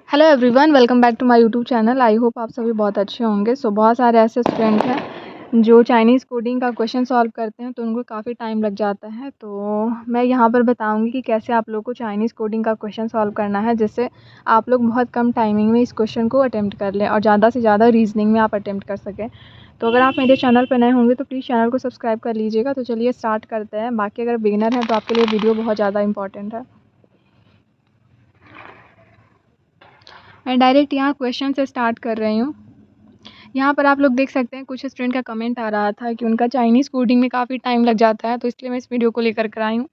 Hello everyone, welcome back to my YouTube channel. I hope आप सभी बहुत अच्छे होंगे। बहुत सारे ऐसे स्टूडेंट हैं जो चाइनीज़ कोडिंग का क्वेश्चन सॉल्व करते हैं तो उनको काफ़ी टाइम लग जाता है। तो मैं यहाँ पर बताऊँगी कि कैसे आप लोग को चाइनीज़ कोडिंग का क्वेश्चन सॉल्व करना है, जिससे आप लोग बहुत कम टाइमिंग में इस क्वेश्चन को अटेम्प्ट कर लें और ज़्यादा से ज़्यादा रीजनिंग में आप अटेम्प्ट कर सकें। तो अगर आप मेरे चैनल पर नए होंगे तो प्लीज़ चैनल को सब्सक्राइब कर लीजिएगा। तो चलिए स्टार्ट करते हैं। बाकी अगर बिगिनर हैं तो आपके लिए वीडियो बहुत ज़्यादा इंपॉर्टेंट है। मैं डायरेक्ट यहाँ क्वेश्चन से स्टार्ट कर रही हूँ। यहाँ पर आप लोग देख सकते हैं कुछ स्टूडेंट का कमेंट आ रहा था कि उनका चाइनीज़ कोडिंग में काफ़ी टाइम लग जाता है, तो इसलिए मैं इस वीडियो को लेकर कर आई हूँ।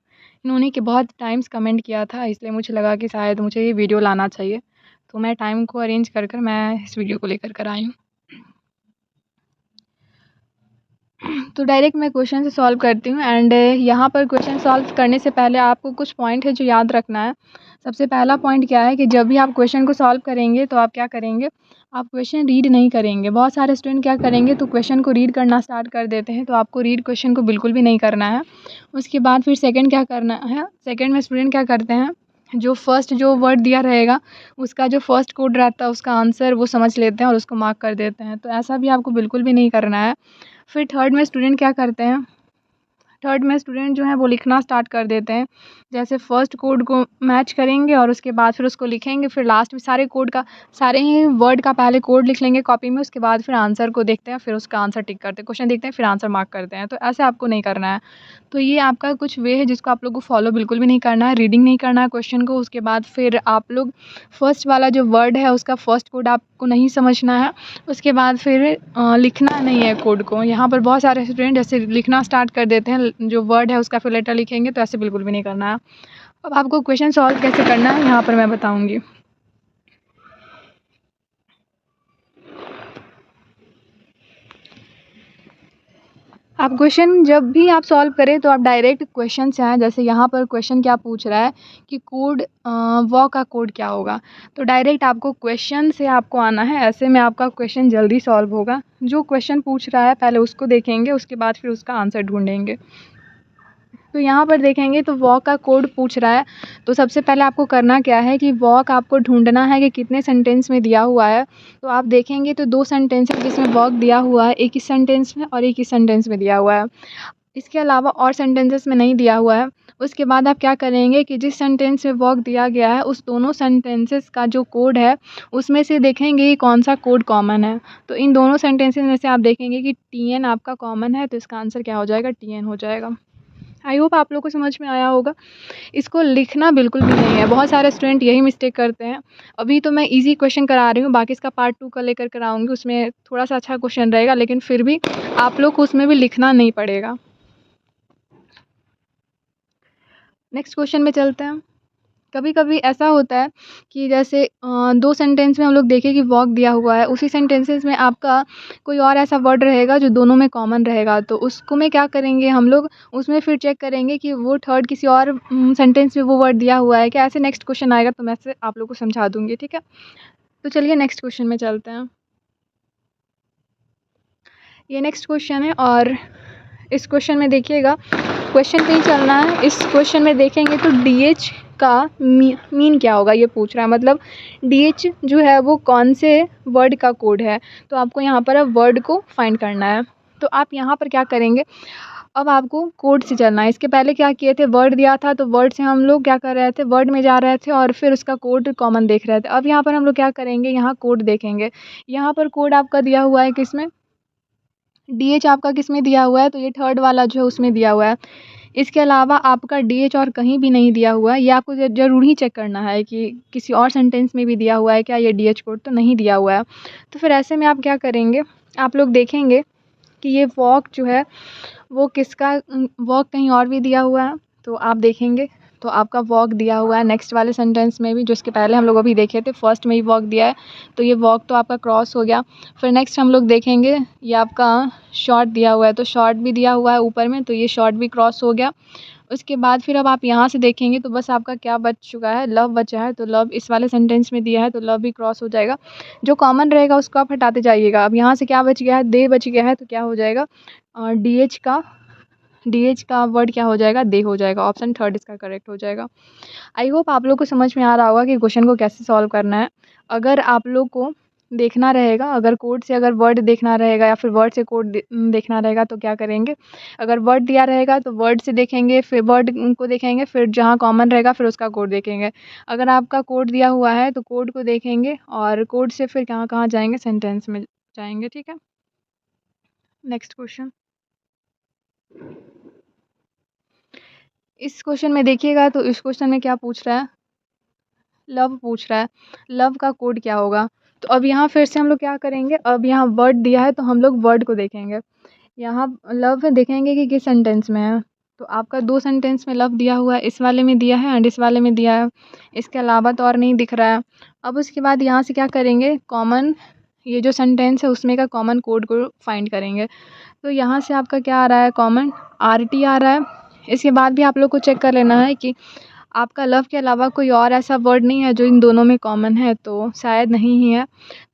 इन्होंने कि बहुत टाइम्स कमेंट किया था, इसलिए मुझे लगा कि शायद मुझे ये वीडियो लाना चाहिए, तो मैं टाइम को अरेंज कर मैं इस वीडियो को लेकर कर आई हूँ। तो डायरेक्ट मैं क्वेश्चन से सॉल्व करती हूँ। एंड यहाँ पर क्वेश्चन सॉल्व करने से पहले आपको कुछ पॉइंट है जो याद रखना है। सबसे पहला पॉइंट क्या है कि जब भी आप क्वेश्चन को सॉल्व करेंगे तो आप क्या करेंगे, आप क्वेश्चन रीड नहीं करेंगे। बहुत सारे स्टूडेंट क्या करेंगे तो क्वेश्चन को रीड करना स्टार्ट कर देते हैं, तो आपको रीड क्वेश्चन को बिल्कुल भी नहीं करना है। उसके बाद फिर सेकेंड क्या करना है, सेकेंड में स्टूडेंट क्या करते हैं, जो फर्स्ट जो वर्ड दिया रहेगा उसका जो फर्स्ट कोड रहता है उसका आंसर वो समझ लेते हैं और उसको मार्क कर देते हैं। तो ऐसा भी आपको बिल्कुल भी नहीं करना है। फिर थर्ड में स्टूडेंट क्या करते हैं, थर्ड में स्टूडेंट जो है वो लिखना स्टार्ट कर देते हैं। जैसे फर्स्ट कोड को मैच करेंगे और उसके बाद फिर उसको लिखेंगे, फिर लास्ट में सारे कोड का सारे ही वर्ड का पहले कोड लिख लेंगे कॉपी में, उसके बाद फिर आंसर को देखते हैं, फिर उसका आंसर टिक करते हैं, क्वेश्चन देखते हैं, फिर आंसर मार्क करते हैं। तो ऐसे आपको नहीं करना है। तो ये आपका कुछ वे है जिसको आप लोग को फॉलो बिल्कुल भी नहीं करना है। रीडिंग नहीं करना है क्वेश्चन को। उसके बाद फिर आप लोग फर्स्ट वाला जो वर्ड है उसका फर्स्ट कोड आपको नहीं समझना है। उसके बाद फिर लिखना नहीं है कोड को। यहाँ पर बहुत सारे स्टूडेंट जैसे लिखना स्टार्ट कर देते हैं, जो वर्ड है उसका फिर लेटर लिखेंगे, तो ऐसे बिल्कुल भी नहीं करना है। अब आपको क्वेश्चन सॉल्व कैसे करना है यहाँ पर मैं बताऊँगी। आप क्वेश्चन जब भी आप सॉल्व करें तो आप डायरेक्ट क्वेश्चन से आएँ। जैसे यहाँ पर क्वेश्चन क्या पूछ रहा है कि कोड वॉ का कोड क्या होगा, तो डायरेक्ट आपको क्वेश्चन से आपको आना है। ऐसे में आपका क्वेश्चन जल्दी सॉल्व होगा। जो क्वेश्चन पूछ रहा है पहले उसको देखेंगे, उसके बाद फिर उसका आंसर ढूंढेंगे। तो यहाँ पर देखेंगे तो वॉक का कोड पूछ रहा है, तो सबसे पहले आपको करना क्या है कि वॉक आपको ढूंढना है कि कितने सेंटेंस में दिया हुआ है। तो आप देखेंगे तो 2 सेंटेंस है जिसमें वॉक दिया हुआ है, एक इस सेंटेंस में और एक इस सेंटेंस में दिया हुआ है। इसके अलावा और सेंटेंसेस में नहीं दिया हुआ है। उसके बाद आप क्या करेंगे कि जिस सेंटेंस में वॉक दिया गया है उस दोनों सेंटेंसेस का जो कोड है उसमें से देखेंगे कि कौन सा कोड कॉमन है। तो इन दोनों सेंटेंसेस में से आप देखेंगे कि TN आपका कॉमन है, तो इसका आंसर क्या हो जाएगा, TN हो जाएगा। आई होप आप लोग को समझ में आया होगा। इसको लिखना बिल्कुल भी नहीं है। बहुत सारे स्टूडेंट यही मिस्टेक करते हैं। अभी तो मैं इजी क्वेश्चन करा रही हूँ, बाकी इसका पार्ट 2 का लेकर कराऊंगी, उसमें थोड़ा सा अच्छा क्वेश्चन रहेगा, लेकिन फिर भी आप लोग को उसमें भी लिखना नहीं पड़ेगा। नेक्स्ट क्वेश्चन में चलते हैं। कभी कभी ऐसा होता है कि जैसे 2 सेंटेंस में हम लोग देखें कि वॉक दिया हुआ है, उसी सेंटेंसेस में आपका कोई और ऐसा वर्ड रहेगा जो दोनों में कॉमन रहेगा, तो उसको में क्या करेंगे हम लोग, उसमें फिर चेक करेंगे कि वो थर्ड किसी और सेंटेंस में वो वर्ड दिया हुआ है क्या। ऐसे नेक्स्ट क्वेश्चन आएगा तो मैं ऐसे आप लोग को समझा दूंगी, ठीक है। तो चलिए नेक्स्ट क्वेश्चन में चलते हैं। ये नेक्स्ट क्वेश्चन है और इस क्वेश्चन में देखिएगा, क्वेश्चन पे ही चलना है। इस क्वेश्चन में देखेंगे तो DH का मीन क्या होगा ये पूछ रहा है, मतलब DH जो है वो कौन से वर्ड का कोड है। तो आपको यहाँ पर अब वर्ड को फाइंड करना है। तो आप यहाँ पर क्या करेंगे, अब आपको कोड से चलना है। इसके पहले क्या किए थे, वर्ड दिया था तो वर्ड से हम लोग क्या कर रहे थे, वर्ड में जा रहे थे और फिर उसका कोड कॉमन देख रहे थे। अब यहाँ पर हम लोग क्या करेंगे, यहाँ कोड देखेंगे। यहाँ पर कोड आपका दिया हुआ है किसमें, DH आपका किस में दिया हुआ है, तो ये थर्ड वाला जो है उसमें दिया हुआ है। इसके अलावा आपका DH और कहीं भी नहीं दिया हुआ है। ये आपको ज़रूर ही चेक करना है कि किसी और सेंटेंस में भी दिया हुआ है क्या ये DH कोड, तो नहीं दिया हुआ है। तो फिर ऐसे में आप क्या करेंगे, आप लोग देखेंगे कि ये वॉक जो है वो किसका, वॉक कहीं और भी दिया हुआ है, तो आप देखेंगे तो आपका वॉक दिया हुआ है नेक्स्ट वाले सेंटेंस में भी, जो इसके पहले हम लोग अभी देखे थे, फर्स्ट में ही वॉक दिया है, तो ये वॉक तो आपका क्रॉस हो गया। फिर नेक्स्ट हम लोग देखेंगे ये आपका शॉर्ट दिया हुआ है, तो शॉर्ट भी दिया हुआ है ऊपर में, तो ये शॉर्ट भी क्रॉस हो गया। उसके बाद फिर अब आप यहाँ से देखेंगे तो बस आपका क्या बच चुका है, लव बचा है, तो लव इस वाले सेंटेंस में दिया है तो लव भी क्रॉस हो जाएगा। जो कॉमन रहेगा उसको आप हटाते जाइएगा। अब यहाँ से क्या बच गया है, दे बच गया है, तो क्या हो जाएगा, DH का DH का वर्ड क्या हो जाएगा, दे हो जाएगा। ऑप्शन थर्ड इसका करेक्ट हो जाएगा। आई होप आप लोग को समझ में आ रहा होगा कि क्वेश्चन को कैसे सॉल्व करना है। अगर आप लोग को देखना रहेगा, अगर कोड से अगर वर्ड देखना रहेगा या फिर वर्ड से कोड देखना रहेगा तो क्या करेंगे, अगर वर्ड दिया रहेगा तो वर्ड से देखेंगे, फिर वर्ड को देखेंगे, फिर जहाँ कॉमन रहेगा फिर उसका कोड देखेंगे। अगर आपका कोड दिया हुआ है तो कोड को देखेंगे और कोड से फिर कहाँ कहाँ जाएंगे, सेंटेंस में जाएंगे। ठीक है, नेक्स्ट क्वेश्चन। इस क्वेश्चन में देखिएगा तो इस क्वेश्चन में क्या पूछ रहा है, लव पूछ रहा है। लव का कोड क्या होगा, तो अब यहाँ फिर से हम लोग क्या करेंगे, अब यहाँ वर्ड दिया है तो हम लोग वर्ड को देखेंगे। यहाँ लव देखेंगे कि किस सेंटेंस में है, तो आपका 2 सेंटेंस में लव दिया हुआ है, इस वाले में दिया है एंड इस वाले में दिया है, इसके अलावा तो और नहीं दिख रहा है। अब उसके बाद यहाँ से क्या करेंगे, कॉमन ये जो सेंटेंस है उसमें का कॉमन कोड को फाइंड करेंगे। तो यहाँ से आपका क्या आ रहा है, कॉमन RT आ रहा है। इसके बाद भी आप लोग को चेक कर लेना है कि आपका लव के अलावा कोई और ऐसा वर्ड नहीं है जो इन दोनों में कॉमन है, तो शायद नहीं ही है।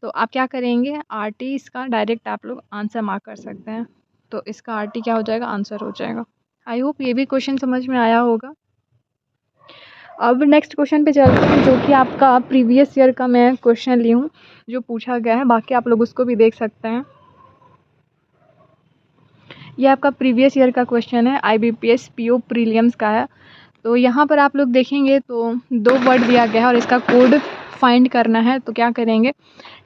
तो आप क्या करेंगे, RT इसका डायरेक्ट आप लोग आंसर मार्क कर सकते हैं। तो इसका RT क्या हो जाएगा, आंसर हो जाएगा। आई होप ये भी क्वेश्चन समझ में आया होगा। अब नेक्स्ट क्वेश्चन पे चलते हैं, जो कि आपका प्रीवियस ईयर का मैं क्वेश्चन ली हूँ जो पूछा गया है, बाकी आप लोग उसको भी देख सकते हैं। ये आपका प्रीवियस ईयर का क्वेश्चन है, IBPS PO प्रीलिम्स का है। तो यहाँ पर आप लोग देखेंगे तो 2 वर्ड दिया गया है और इसका कोड फाइंड करना है। तो क्या करेंगे,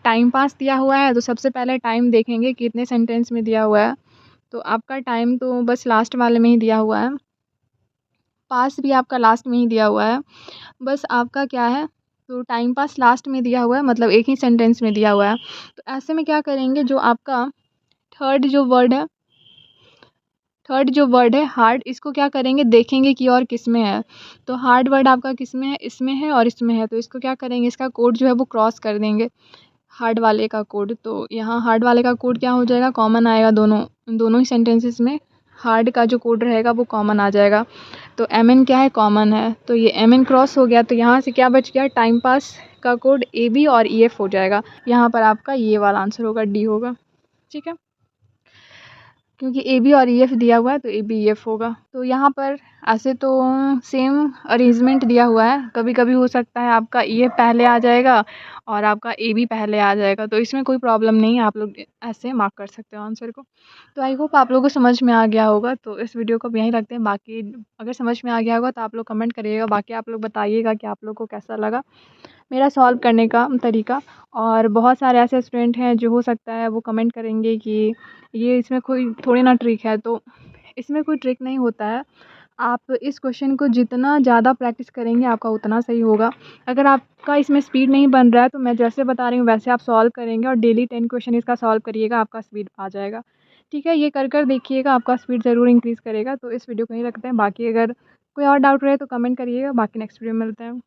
टाइम पास दिया हुआ है तो सबसे पहले टाइम देखेंगे कितने सेंटेंस में दिया हुआ है। तो आपका टाइम तो बस लास्ट वाले में ही दिया हुआ है, पास भी आपका लास्ट में ही दिया हुआ है। बस आपका क्या है, तो टाइम पास लास्ट में दिया हुआ है, मतलब एक ही सेंटेंस में दिया हुआ है। तो ऐसे में क्या करेंगे, जो आपका थर्ड जो वर्ड है हार्ड, इसको क्या करेंगे, देखेंगे कि और किस में है। तो हार्ड वर्ड आपका किस में है, इसमें है और इसमें है। तो इसको क्या करेंगे, इसका कोड जो है वो क्रॉस कर देंगे, हार्ड वाले का कोड। तो यहाँ हार्ड वाले का कोड क्या हो जाएगा, कॉमन आएगा, दोनों ही सेंटेंसेस में हार्ड का जो कोड रहेगा वो कॉमन आ जाएगा। तो MN क्या है, कॉमन है। तो ये MN क्रॉस हो गया। तो यहाँ से क्या बच गया, टाइम पास का कोड AB और EF हो जाएगा। यहाँ पर आपका ये वाला आंसर होगा, D होगा। ठीक है, क्योंकि AB और EF दिया हुआ है तो AB EF होगा। तो यहाँ पर ऐसे तो सेम अरेंजमेंट दिया हुआ है, कभी कभी हो सकता है आपका EF पहले आ जाएगा और आपका AB पहले आ जाएगा, तो इसमें कोई प्रॉब्लम नहीं है, आप लोग ऐसे मार्क कर सकते हो आंसर को। तो आई होप आप लोगों को समझ में आ गया होगा। तो इस वीडियो को अब यहीं रखते हैं, बाकी अगर समझ में आ गया होगा तो आप लोग कमेंट करिएगा, बाकी आप लोग बताइएगा कि आप लोग को कैसा लगा मेरा सॉल्व करने का तरीका। और बहुत सारे ऐसे स्टूडेंट हैं जो हो सकता है वो कमेंट करेंगे कि ये इसमें कोई थोड़ी ना ट्रिक है, तो इसमें कोई ट्रिक नहीं होता है। आप इस क्वेश्चन को जितना ज़्यादा प्रैक्टिस करेंगे आपका उतना सही होगा। अगर आपका इसमें स्पीड नहीं बन रहा है तो मैं जैसे बता रही हूँ वैसे आप सॉल्व करेंगे और डेली 10 क्वेश्चन इसका सॉल्व करिएगा, आपका स्पीड आ जाएगा। ठीक है, ये कर देखिएगा, आपका स्पीड ज़रूर इंक्रीज़ करेगा। तो इस वीडियो को नहीं रखते हैं, बाकी अगर कोई और डाउट रहे तो कमेंट करिएगा, बाकी नेक्स्ट वीडियो में मिलते हैं।